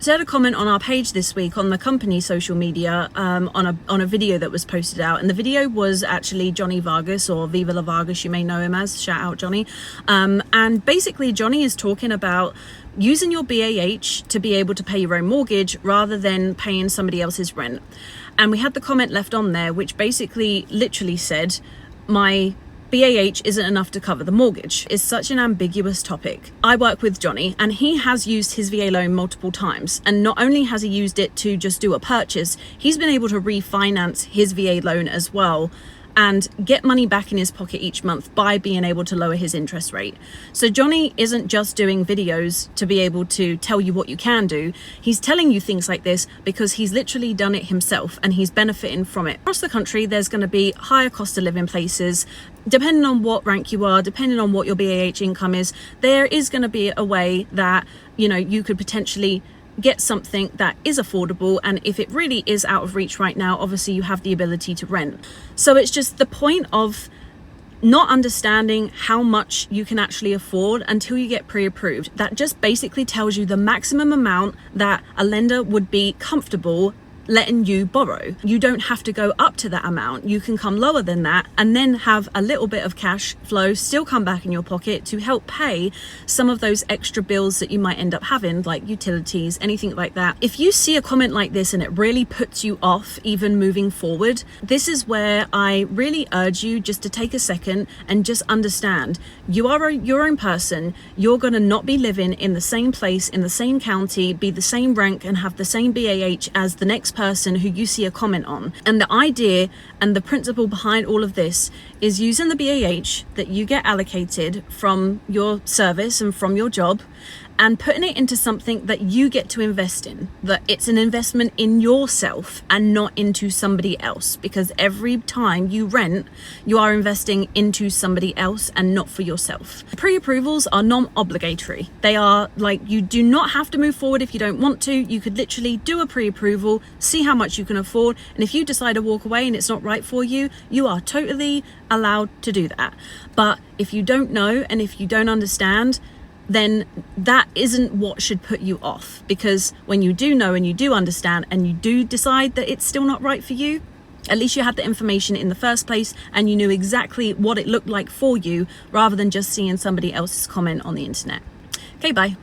So I had a comment on our page this week on the company social media on a video that was posted out, and the video was actually Johnny Vargas, or Viva La Vargas, you may know him as. Shout out Johnny. And basically Johnny is talking about using your BAH to be able to pay your own mortgage rather than paying somebody else's rent. And we had the comment left on there which basically literally said, my BAH isn't enough to cover the mortgage. It's such an ambiguous topic. I work with Johnny and he has used his VA loan multiple times, and not only has he used it to just do a purchase, he's been able to refinance his VA loan as well and get money back in his pocket each month by being able to lower his interest rate. So Johnny isn't just doing videos to be able to tell you what you can do. He's telling you things like this because he's literally done it himself and he's benefiting from it. Across the country, there's going to be higher cost of living places. Depending on what rank you are, depending on what your BAH income is, there is going to be a way that, you know, you could potentially get something that is affordable, and if it really is out of reach right now, obviously you have the ability to rent. So it's just the point of not understanding how much you can actually afford until you get pre-approved. That just basically tells you the maximum amount that a lender would be comfortable letting you borrow. You don't have to go up to that amount. You can come lower than that and then have a little bit of cash flow still come back in your pocket to help pay some of those extra bills that you might end up having, like utilities, anything like that. If you see a comment like this and it really puts you off even moving forward, this is where I really urge you just to take a second and just understand you are your own person. You're going to not be living in the same place, in the same county, be the same rank and have the same BAH as the next person who you see a comment on. And the idea and the principle behind all of this is using the BAH that you get allocated from your service and from your job and putting it into something that you get to invest in, that it's an investment in yourself and not into somebody else, because every time you rent, you are investing into somebody else and not for yourself. Pre-approvals are non-obligatory. They are like, you do not have to move forward if you don't want to. You could literally do a pre-approval, see how much you can afford, and if you decide to walk away and it's not right for you, you are totally allowed to do that. But if you don't know and if you don't understand, then that isn't what should put you off, because when you do know and you do understand and you do decide that it's still not right for you, at least you had the information in the first place and you knew exactly what it looked like for you rather than just seeing somebody else's comment on the internet. Okay, bye.